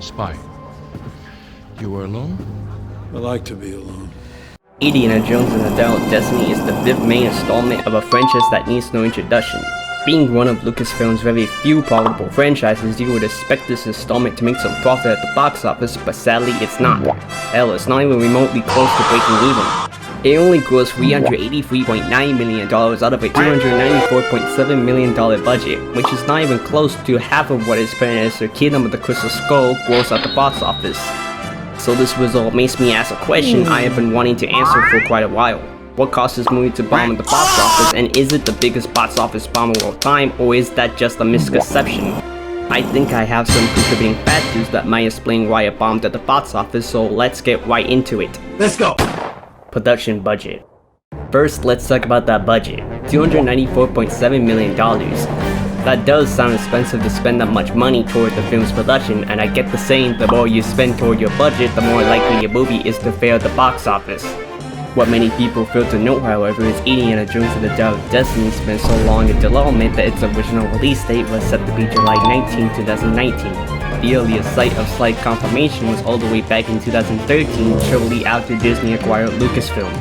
Spy. You were alone? I like to be alone. Indiana Jones and the Dial of Destiny is the 5th main installment of a franchise that needs no introduction. Being one of Lucasfilm's very few profitable franchises, you would expect this installment to make some profit at the box office, but sadly it's not. Hell, it's not even remotely close to breaking even. It only grossed $383.9 million out of a $294.7 million budget, which is not even close to half of what its predecessor Kingdom of the Crystal Skull grossed at the box office. So this result makes me ask a question I have been wanting to answer for quite a while. What caused this movie to bomb at the box office, and is it the biggest box office bomb of all time, or is that just a misconception? I think I have some contributing factors that might explain why it bombed at the box office, so let's get right into it. Let's go! Production budget. First, let's talk about that budget. $294.7 million. That does sound expensive to spend that much money toward the film's production, and I get the saying, the more you spend toward your budget, the more likely your movie is to fail at the box office. What many people fail to note, however, is Indiana Jones and the Dial of Destiny spent so long in development that its original release date was set to be July 19, 2019. The earliest sight of slight confirmation was all the way back in 2013, shortly after Disney acquired Lucasfilm.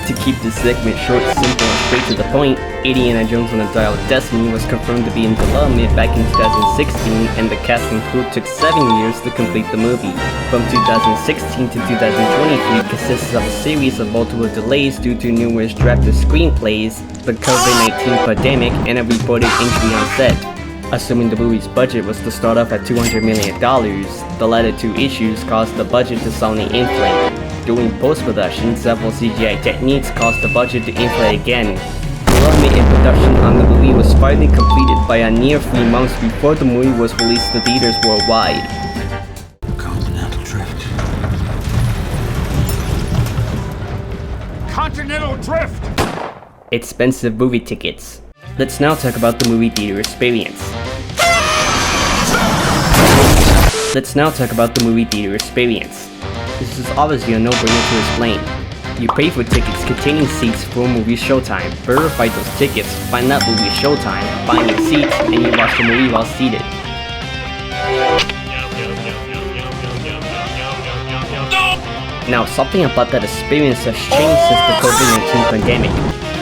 To keep this segment short, simple, and straight to the point, Indiana Jones and the Dial of Destiny was confirmed to be in development back in 2016, and the cast and crew took 7 years to complete the movie. From 2016 to 2023 consists of a series of multiple delays due to numerous drafted screenplays, the COVID-19 pandemic, and a reported injury on set. Assuming the movie's budget was to start off at $200 million, the latter two issues caused the budget to suddenly inflate. During post-production, several CGI techniques caused the budget to inflate again. Development and production on the movie was finally completed by a near 3 months before the movie was released to theaters worldwide. Continental drift. Continental drift! Expensive movie tickets. Let's now talk about the movie theater experience. This is obviously a no-brainer to explain. You pay for tickets containing seats for a movie showtime, verify those tickets, find that movie showtime, find your seats, and you watch the movie while seated. Now, something about that experience has changed since the COVID-19 pandemic.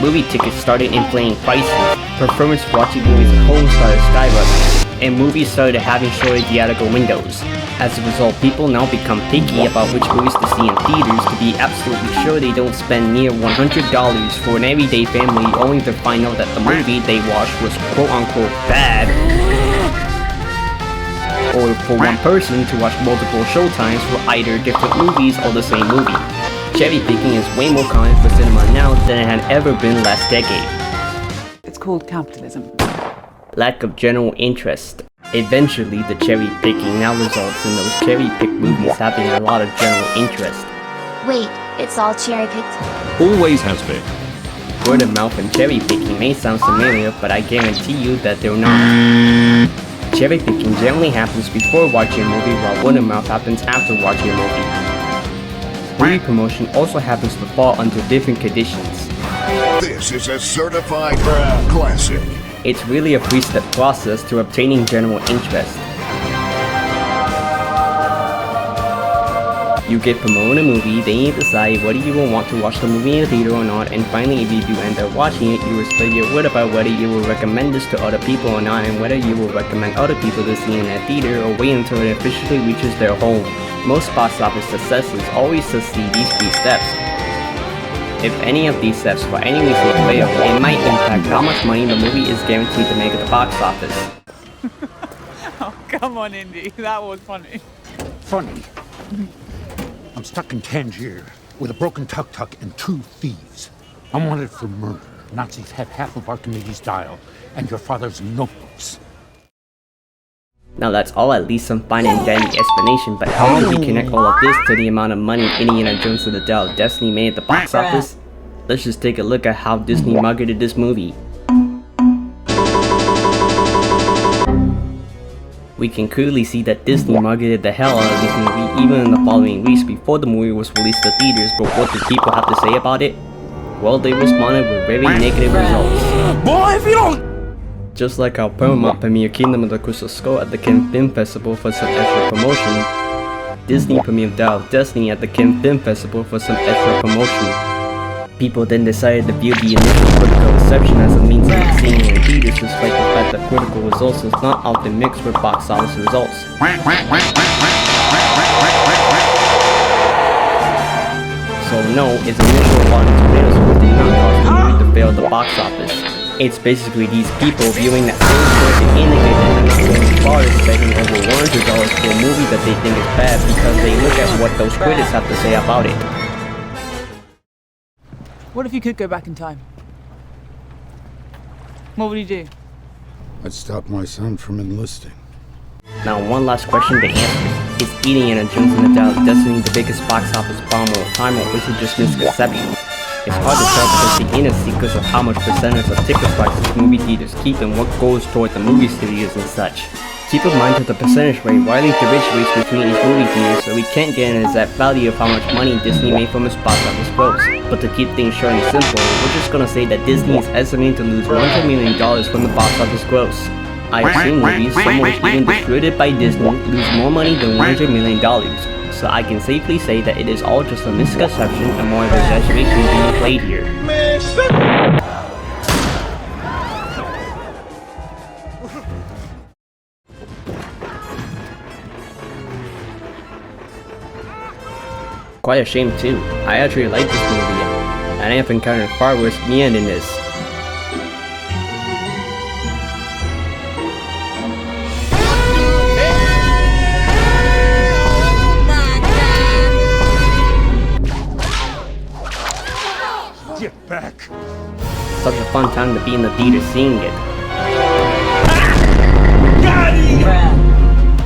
Movie tickets started inflating prices, preference for watching movies at home started skyrocketing, and movies started having shorter theatrical windows. As a result, people now become picky about which movies to see in theaters to be absolutely sure they don't spend near $100 for an everyday family only to find out that the movie they watched was quote-unquote bad. Or for one person to watch multiple showtimes for either different movies or the same movie. Cherry picking is way more common for cinema now than it had ever been last decade. It's called capitalism. Lack of general interest. Eventually, the cherry picking now results in those cherry picked movies having a lot of general interest. Wait, it's all cherry-picked? Always has been. Word of mouth and cherry picking may sound familiar, but I guarantee you that they're not. Cherry picking generally happens before watching a movie, while word of mouth happens after watching a movie. Movie promotion also happens to fall under different conditions. This is a certified classic. It's really a 3-step process to obtaining general interest. You get promoted a movie, then you decide whether you will want to watch the movie in a theater or not, and finally if you do end up watching it, you will spread your word about whether you will recommend this to other people or not, and whether you will recommend other people to see it in a theater or wait until it officially reaches their home. Most box office successes always succeed these 3 steps. If any of these steps for any reason fail, it might impact how much money the movie is guaranteed to make at the box office. Oh, come on, Indy. That was funny. Funny. I'm stuck in Tangier with a broken tuk-tuk and 2 thieves. I'm wanted for murder. Nazis have half of Archimedes' dial and your father's notebooks. Now that's all at least some fine and dandy explanation, but how do we connect all of this to the amount of money Indiana Jones and the Dial of Destiny made at the box office? Let's just take a look at how Disney marketed this movie. We can clearly see that Disney marketed the hell out of this movie even in the following weeks before the movie was released to theaters, but what did people have to say about it? Well, they responded with very negative results. Boy, if you don't Just like how Paramount premiered Kingdom of the Crystal Skull at the Cannes Film Festival for some extra promotion, Disney premiered Dial of Destiny at the Cannes Film Festival for some extra promotion. People then decided to view the initial critical reception as a means of seeing in theaters, despite the fact that critical results is not often mixed with box office results. So no, its initial Rotten Tomatoes score did not cause the movie to fail the box office. It's basically these people viewing that same score to indicate that they're not going as far as spending over $100 for a movie that they think is bad because they look at what those critics have to say about it. What if you could go back in time? What would you do? I'd stop my son from enlisting. Now one last question to answer. Is Indiana Jones and the Dial of Destiny the biggest box office bomb of all time, or is it just misconception? It's hard to tell because the inner secrets of how much percentage of ticket prices movie theaters keep and what goes toward the movie studios and such. Keep in mind that the percentage rate widely differentiates between each movie theater, so we can't get an exact value of how much money Disney made from its box office gross. But to keep things short and simple, we're just gonna say that Disney is estimated to lose $100 million from the box office gross. I have seen movies, some which even distributed by Disney, lose more money than $100 million. So I can safely say that it is all just a misconception and more of an exaggeration being played here. Quite a shame too. I actually like this movie, and I have encountered far worse me than this. Get back! Such a fun time to be in the theater seeing it.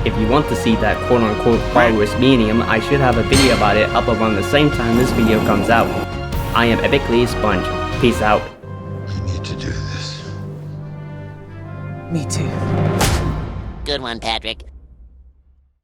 If you want to see that quote-unquote far worse medium, I should have a video about it up around the same time this video comes out. I am Epically Sponge. Peace out. I need to do this. Me too. Good one, Patrick.